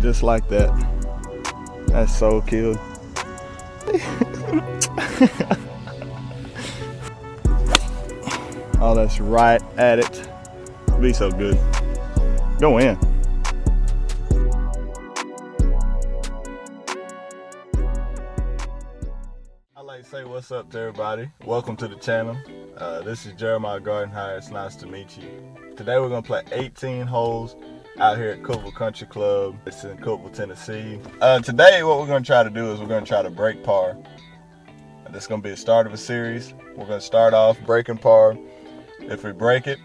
just like that. That's so cute. Oh, that's right at it. Be so good. Go in. I'd like to say what's up to everybody. Welcome to the channel. This is Jeremiah Garden Hire. It's nice to meet you. Today we're gonna play 18 holes out here at Cookeville Country Club. It's in Cookeville, Tennessee. Today what we're gonna try to do is we're gonna try to break par. This is gonna be the start of a series. We're gonna start off breaking par. If we break it,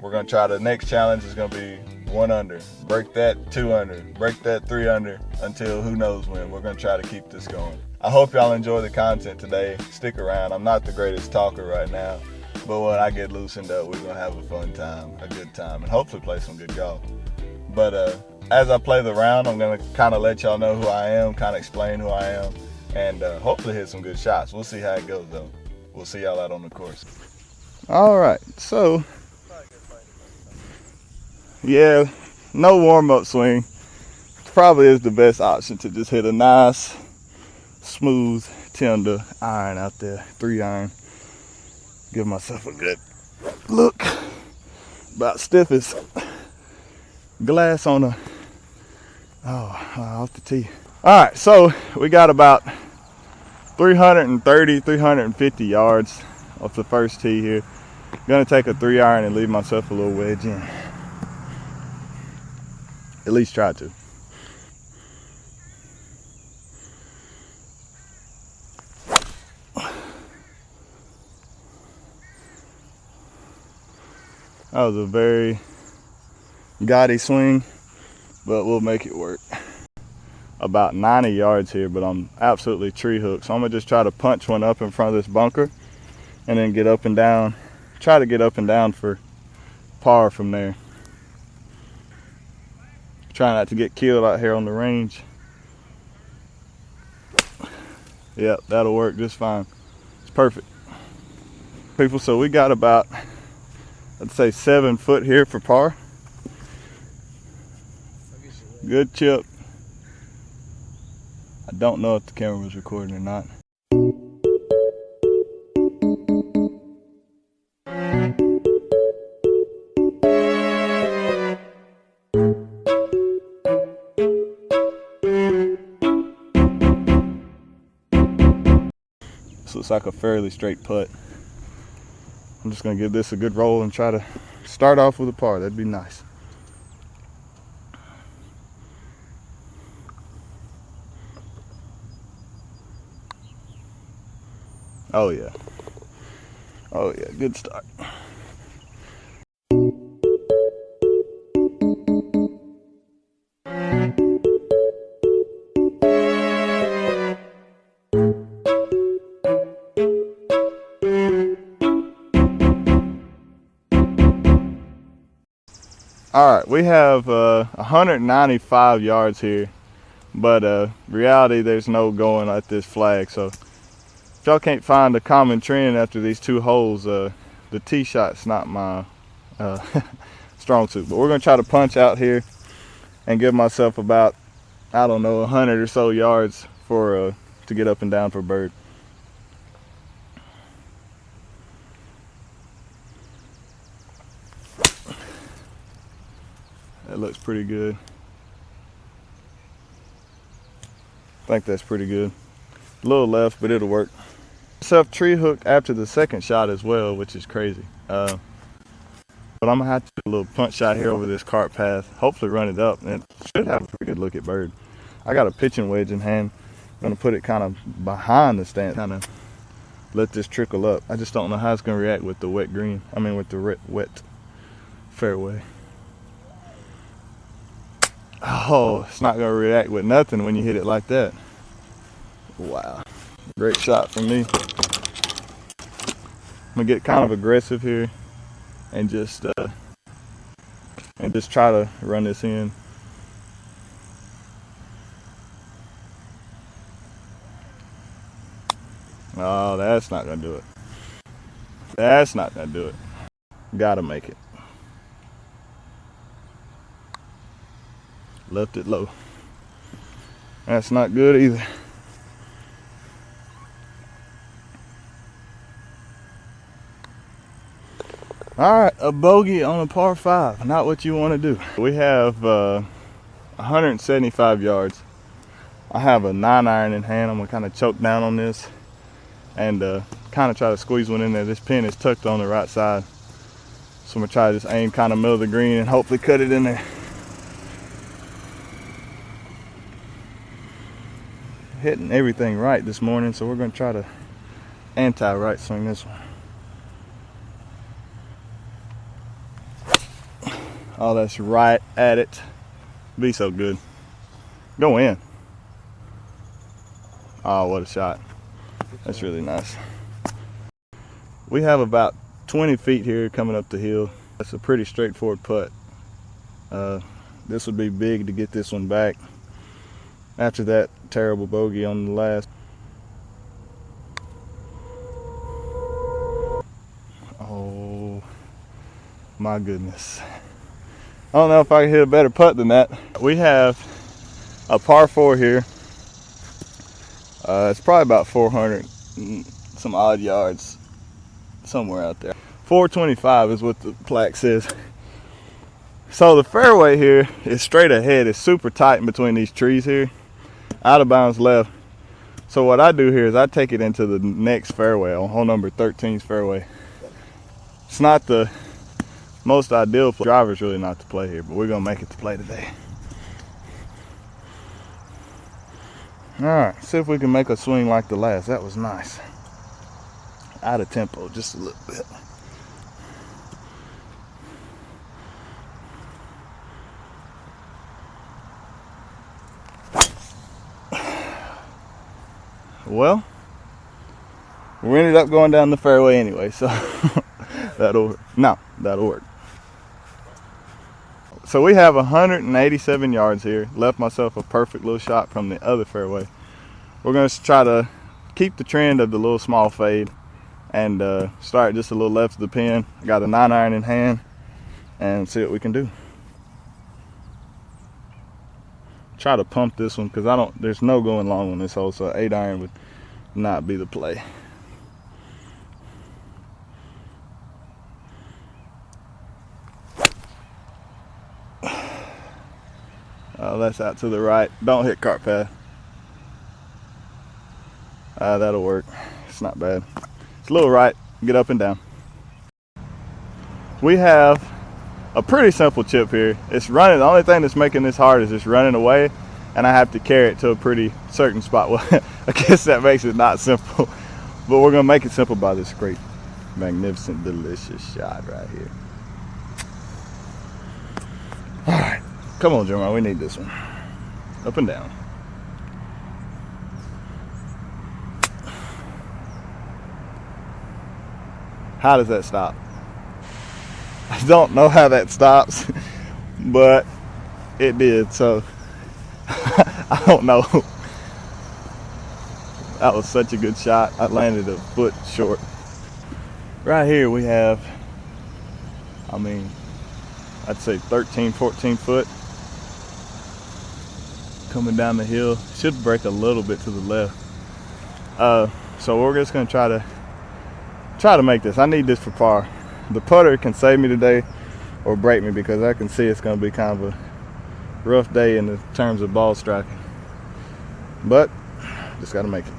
we're gonna try the next challenge is gonna be 1 under. Break that 2 under. Break that 3 under until who knows when. We're gonna try to keep this going. I hope y'all enjoy the content today. Stick around. I'm not the greatest talker right now, but when I get loosened up, we're gonna have a fun time, a good time, and hopefully play some good golf. But as I play the round, I'm gonna kind of let y'all know who I am, kind of explain who I am, and hopefully hit some good shots. We'll see how it goes though. We'll see y'all out on the course. All right, so yeah, no warm-up swing. Probably is the best option to just hit a nice, smooth, tender iron out there, 3-iron. Give myself a good look. About stiff as glass on a, off the tee. All right, so we got about 330, 350 yards off the first tee here. Gonna take a 3-iron and leave myself a little wedge in. At least try to. That was a very gaudy swing, but we'll make it work. About 90 yards here, but I'm absolutely tree hooked. So I'm gonna just try to punch one up in front of this bunker and then get up and down. Try to get up and down for par from there. Try not to get killed out here on the range. Yep, that'll work just fine. It's perfect. People, so we got about, I'd say 7 foot here for par. Good chip. I don't know if the camera was recording or not. This looks like a fairly straight putt. I'm just gonna give this a good roll and try to start off with a par. That'd be nice. Oh yeah. Oh yeah, good start. All right, we have 195 yards here, but reality, there's no going at this flag. So if y'all can't find a common trend after these 2 holes, the tee shot's not my strong suit. But we're gonna try to punch out here and give myself about, I don't know, 100 or so yards for to get up and down for bird. That looks pretty good. I think that's pretty good. A little left, but it'll work. Myself tree hooked after the second shot as well, which is crazy. But I'm gonna have to do a little punch shot here over this cart path. Hopefully run it up, and it should have a pretty good look at bird. I got a pitching wedge in hand. I'm gonna put it kind of behind the stand, kind of let this trickle up. I just don't know how it's gonna react with the wet green. I mean, with the wet fairway. Oh, it's not gonna react with nothing when you hit it like that. Wow, great shot from me. I'm gonna get kind of aggressive here and just try to run this in. Oh, that's not gonna do it. That's not gonna do it. Gotta make it. Left it low. That's not good either. All right, a bogey on a par 5. Not what you want to do. We have 175 yards. I have a 9-iron in hand. I'm gonna kind of choke down on this and kind of try to squeeze one in there. This pin is tucked on the right side, so I'm gonna try to just aim kind of middle of the green and hopefully cut it in there. Hitting everything right this morning, so we're gonna try to anti-right swing this one. Oh, that's right at it. Be so good. Go in. Oh, what a shot. That's really nice. We have about 20 feet here coming up the hill. That's a pretty straightforward putt. This would be big to get this one back after that terrible bogey on the last. Oh my goodness. I don't know if I can hit a better putt than that. We have a par 4 here. It's probably about 400 some odd yards, somewhere out there. 425 is what the plaque says. So the fairway here is straight ahead. It's super tight in between these trees here. Out of bounds left. So what I do here is I take it into the next fairway, on hole number 13's fairway. It's not the most ideal play. Driver's really not to play here, but we're gonna make it to play today. All right, see if we can make a swing like the last. That was nice. Out of tempo, just a little bit. Well, we ended up going down the fairway anyway, so that'll work. So we have 187 yards here. Left myself a perfect little shot from the other fairway. We're going to try to keep the trend of the little small fade and start just a little left of the pin. I got a 9-iron in hand and see what we can do. Try to pump this one because there's no going long on this hole, so 8-iron would not be the play. Oh, that's out to the right. Don't hit cart path. That'll work. It's not bad. It's a little right. Get up and down. We have a pretty simple chip here. It's running. The only thing that's making this hard is it's running away, and I have to carry it to a pretty certain spot. Well, I guess that makes it not simple, but we're gonna make it simple by this great, magnificent, delicious shot right here. All right, come on, Jeremiah. We need this one. Up and down. How does that stop? I don't know how that stops, but it did, so I don't know. That was such a good shot. I landed a foot short. Right here we have, I'd say 13, 14 foot coming down the hill. Should break a little bit to the left. So we're just gonna try to make this. I need this for par. The putter can save me today or break me because I can see it's gonna be kind of a rough day in the terms of ball striking. But just gotta make it.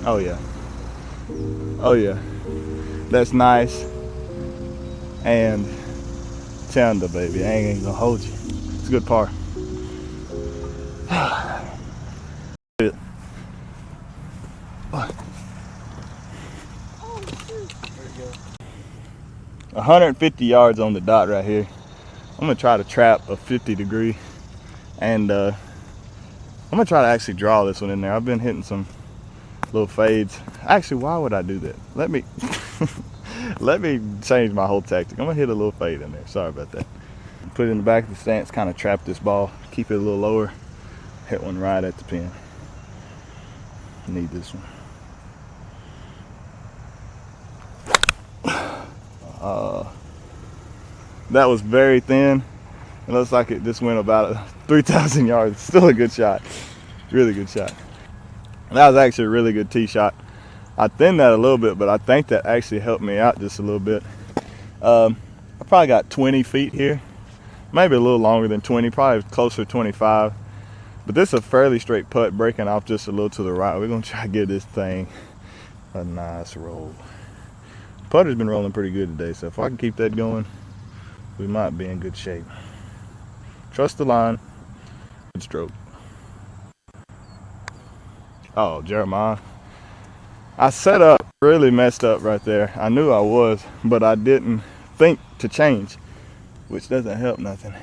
Oh yeah. Oh yeah. That's nice. And tender, baby. I ain't gonna hold you. It's a good par. 150 yards on the dot right here. I'm gonna try to trap a 50 degree, and I'm gonna try to actually draw this one in there. I've been hitting some little fades. Actually, why would I do that? Let me let me change my whole tactic. I'm gonna hit a little fade in there. Sorry about that. Put it in the back of the stance, kind of trap this ball, keep it a little lower, hit one right at the pin. Need this one. That was very thin. It looks like it just went about 3,000 yards. Still a good shot. Really good shot. That was actually a really good tee shot. I thinned that a little bit, but I think that actually helped me out just a little bit. I probably got 20 feet here. Maybe a little longer than 20, probably closer to 25. But this is a fairly straight putt, breaking off just a little to the right. We're gonna try to give this thing a nice roll. Putter's been rolling pretty good today, so if I can keep that going, we might be in good shape. Trust the line. Good stroke. Oh, Jeremiah. I set up really messed up right there. I knew I was, but I didn't think to change, which doesn't help nothing.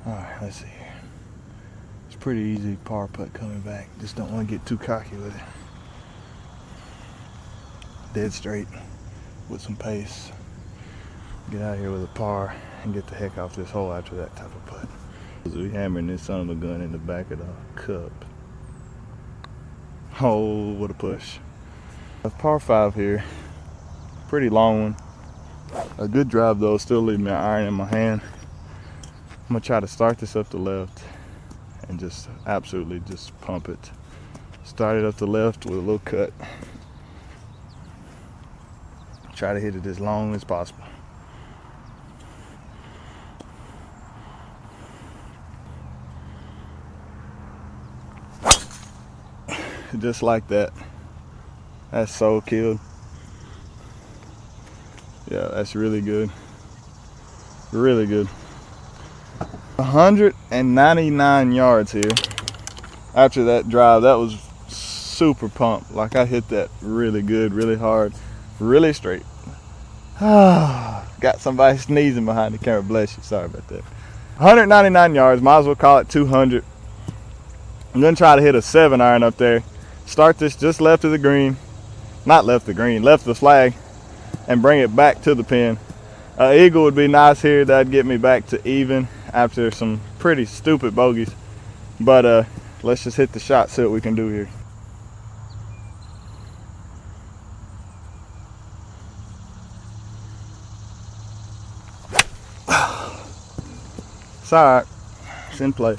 All right, let's see here. It's pretty easy par putt coming back. Just don't want to get too cocky with it. Dead straight with some pace. Get out here with a par and get the heck off this hole after that type of putt. We hammering this son of a gun in the back of the cup. Oh, what a push. A par 5 here. Pretty long one. A good drive though, still leaving my iron in my hand. I'm gonna try to start this up the left and just absolutely just pump it. Start it up the left with a little cut. Try to hit it as long as possible. Just like that. That's so killed. Yeah, that's really good. Really good. 199 yards here. After that drive, that was super pumped. Like I hit that really good, really hard, really straight. Got somebody sneezing behind the camera. Bless you. Sorry about that. 199 yards. Might as well call it 200. I'm gonna try to hit a 7-iron up there. Start this just left of the green. Not left the green, left the flag, and bring it back to the pin. Eagle would be nice here. That'd get me back to even after some pretty stupid bogeys. But let's just hit the shot, see what we can do here. It's all right. It's in play.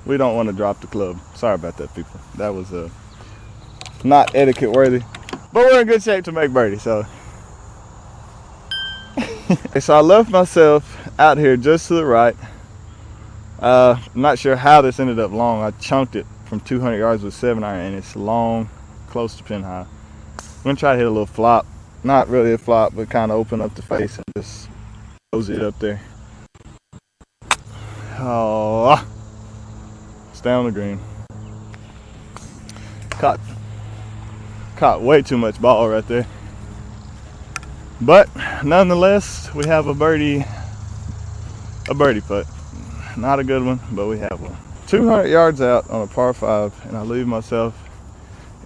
We don't want to drop the club. Sorry about that, people. That was not etiquette worthy. But we're in good shape to make birdie, so. So I left myself out here just to the right. I'm not sure how this ended up long. I chunked it from 200 yards with 7-iron, and it's long, close to pin high. I'm gonna try to hit a little flop. Not really a flop, but kind of open up the face and just close it up there. Oh. Stay on the green. Caught way too much ball right there. But nonetheless, we have a birdie putt. Not a good one, but we have one. 200 yards out on a par 5, and I leave myself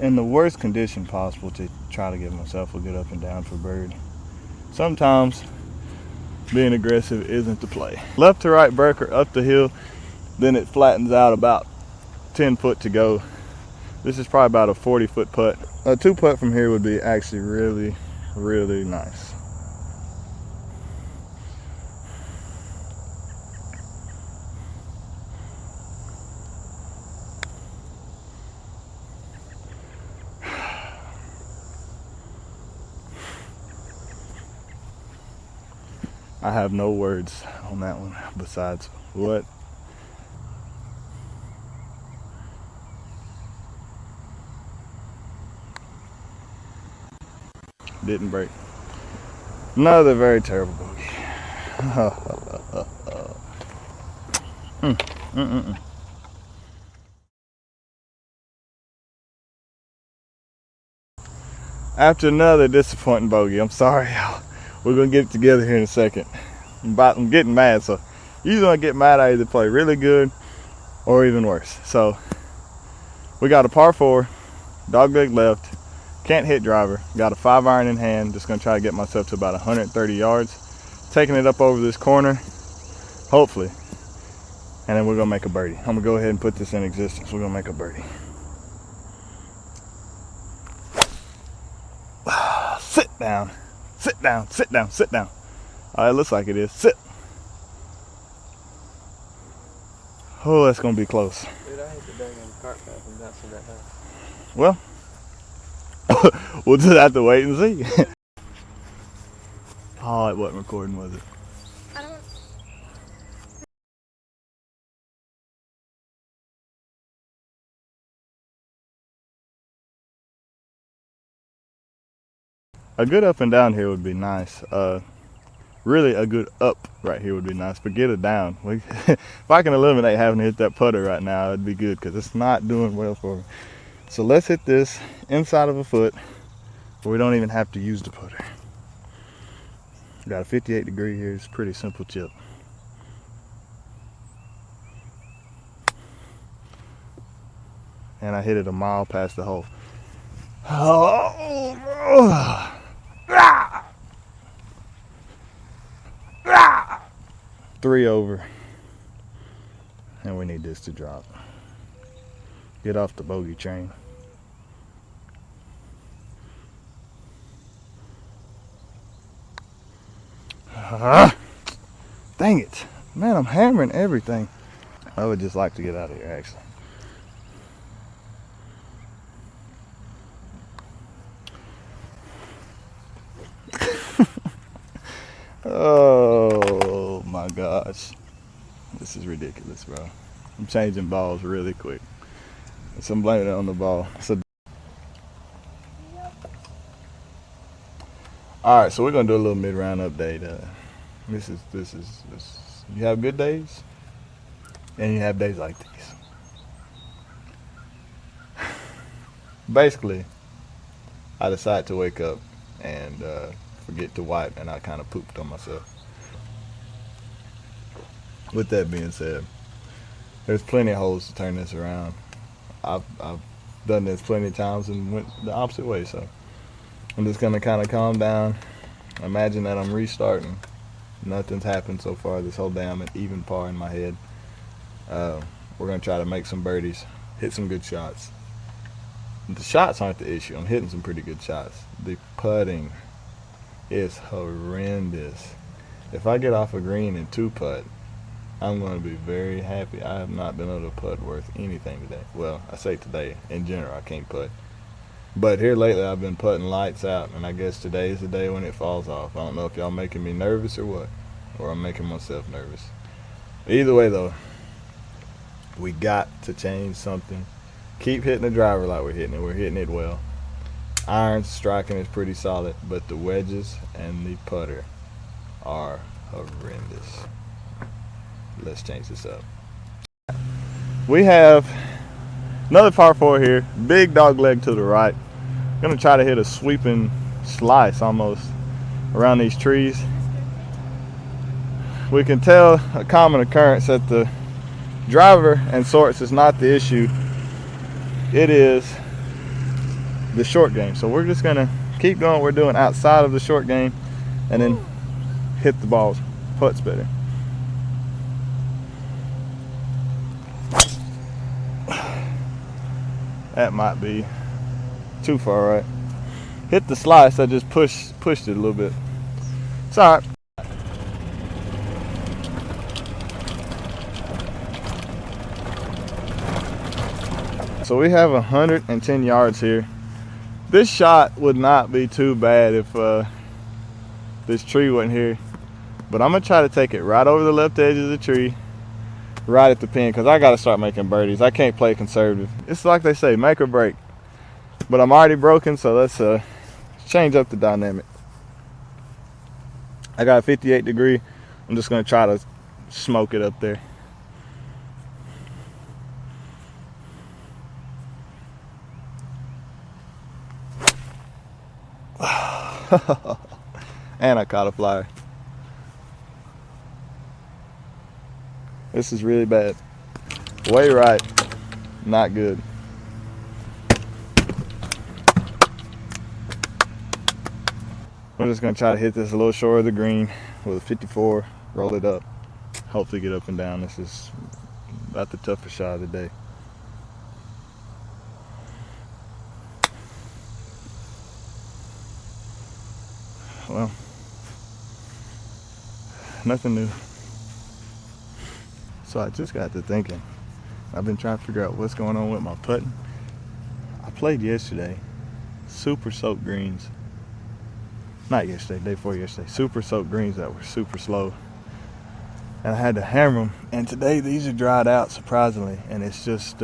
in the worst condition possible to try to give myself a good up and down for birdie. Sometimes being aggressive isn't the play. Left to right breaker up the hill, then it flattens out about 10 foot to go. This is probably about a 40-foot putt. A 2 putt from here would be actually really, really nice. I have no words on that one besides what. Didn't break. Another very terrible bogey. After another disappointing bogey, I'm sorry, y'all. We're gonna get it together here in a second. I'm getting mad, so usually when I get mad, I either play really good or even worse. So we got a par 4, dogleg left, can't hit driver, got a 5-iron in hand, just gonna try to get myself to about 130 yards, taking it up over this corner, hopefully, and then we're gonna make a birdie. I'm gonna go ahead and put this in existence. We're gonna make a birdie. Sit down. Sit down, sit down, sit down. Oh, it looks like it is. Sit. Oh, that's gonna be close. Dude, I hate the dang cart path and bouncing that high. Well, we'll just have to wait and see. Oh, it wasn't recording, was it? I don't. A good up and down here would be nice. Really, a good up right here would be nice, but get it down. If I can eliminate having to hit that putter right now, it'd be good because it's not doing well for me. So let's hit this inside of a foot where we don't even have to use the putter. Got a 58 degree here. It's a pretty simple chip. And I hit it a mile past the hole. Oh. 3 over, and we need this to drop. Get off the bogey train. Dang it, man, I'm hammering everything. I would just like to get out of here, actually. Oh my gosh, this is ridiculous, bro. I'm changing balls really quick, so I'm blaming it on the ball. So, all right, so we're gonna do a little mid-round update. This is you have good days, and you have days like these. Basically, I decided to wake up and forget to wipe, and I kind of pooped on myself. With that being said, there's plenty of holes to turn this around. I've done this plenty of times and went the opposite way, so I'm just gonna kind of calm down, imagine that I'm restarting. Nothing's happened so far this whole day. I'm at even par in my head. We're gonna try to make some birdies, hit some good shots. The shots aren't the issue. I'm hitting some pretty good shots. The putting is horrendous. If I get off a green and 2-putt, I'm going to be very happy. I have not been able to putt worth anything today. Well, I say today. In general, I can't putt. But here lately, I've been putting lights out, and I guess today is the day when it falls off. I don't know if y'all making me nervous or what, or I'm making myself nervous. Either way, though, we got to change something. Keep hitting the driver like we're hitting it. We're hitting it well. Iron striking is pretty solid, but the wedges and the putter are horrendous. Let's change this up. We have another par 4 here. Big dog leg to the right. Gonna try to hit a sweeping slice almost around these trees. We can tell a common occurrence that the driver and sorts is not the issue. It is the short game. So we're just gonna keep doing what we're doing outside of the short game and then hit the balls. Putts better. That might be too far right. Hit the slice, I just pushed it a little bit. It's all right. So we have 110 yards here. This shot would not be too bad if this tree wasn't here. But I'm gonna try to take it right over the left edge of the tree, right at the pin, because I gotta start making birdies. I can't play conservative. It's like they say, make or break. But I'm already broken, so let's change up the dynamic. I got a 58 degree. I'm just gonna try to smoke it up there. And I caught a flyer. This is really bad. Way right, not good. We're just gonna try to hit this a little short of the green with a 54, roll it up, hopefully get up and down. This is about the toughest shot of the day. Well, nothing new. So I just got to thinking. I've been trying to figure out what's going on with my putting. I played yesterday, super soaked greens. Not yesterday, day before yesterday. Super soaked greens that were super slow. And I had to hammer them. And today these are dried out, surprisingly. And it's just,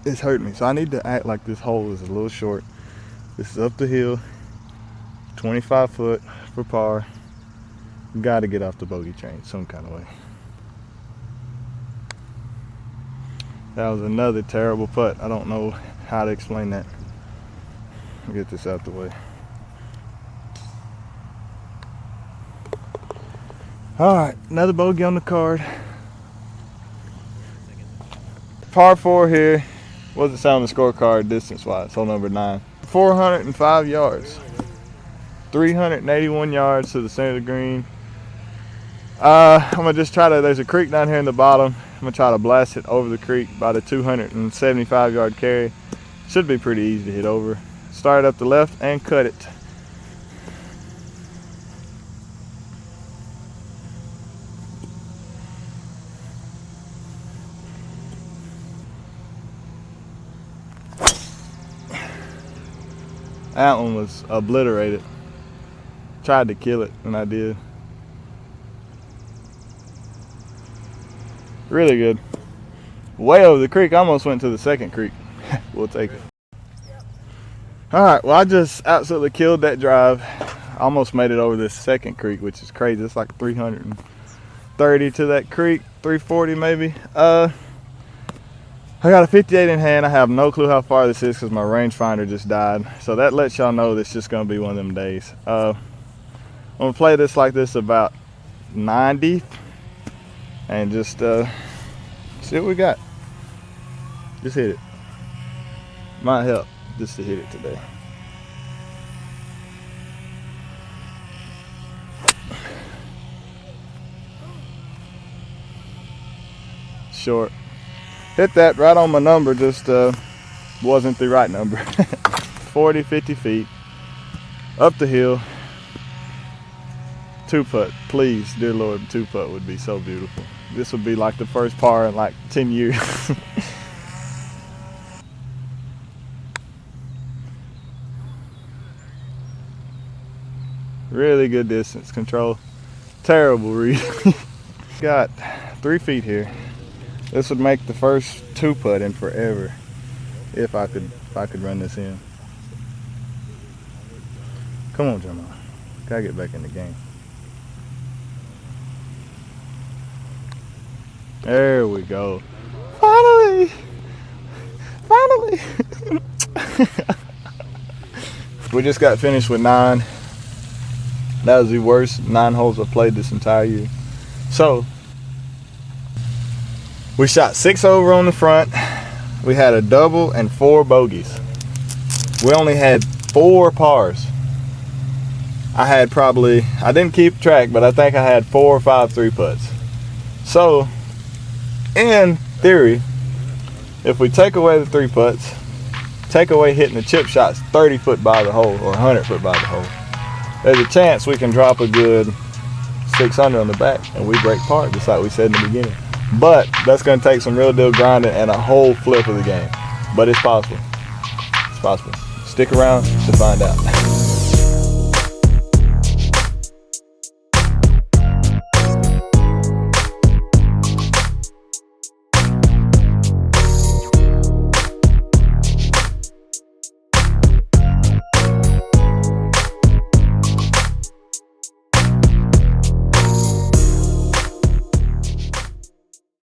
it's hurting me. So I need to act like this hole is a little short. This is up the hill, 25 foot for par. Got to get off the bogey train some kind of way. That was another terrible putt. I don't know how to explain that. I'll get this out the way. All right, another bogey on the card. Par 4 here. What's it say on the scorecard distance-wise? Hole number 9. 405 yards. 381 yards to the center of the green. I'm gonna just try to, there's a creek down here in the bottom. I'm gonna try to blast it over the creek by the 275 yard carry. Should be pretty easy to hit over. Start up the left and cut it. That one was obliterated. Tried to kill it, and I did. Really good. Way over the creek. I almost went to the second creek. We'll take it. All right, well, I just absolutely killed that drive. I almost made it over this second creek, which is crazy. It's like 330 to that creek, 340 maybe. I got a 58 in hand. I have no clue how far this is because my rangefinder just died. So that lets y'all know this is just gonna be one of them days. I'm gonna play this like this about 90 and just see what we got. Just hit it. Might help just to hit it today. Short. Hit that right on my number, just wasn't the right number. 40, 50 feet, up the hill. 2-putt, please, dear Lord, 2-putt would be so beautiful. This would be like the first par in like 10 years. Really good distance control. Terrible read. Got 3 feet here. This would make the first 2-putt in forever if I could run this in. Come on, Jamal. Gotta get back in the game. There we go. Finally! Finally! We just got finished with 9. That was the worst 9 holes I've played this entire year. So, we shot 6 over on the front. We had a double and 4 bogeys. We only had 4 pars. I didn't keep track, but I think I had 4 or 5 3-putts. So, in theory, if we take away the 3-putts, take away hitting the chip shots 30 foot by the hole or 100 foot by the hole, there's a chance we can drop a good 600 on the back and we break par, just like we said in the beginning. But that's going to take some real deal grinding and a whole flip of the game. But it's possible. It's possible. Stick around to find out.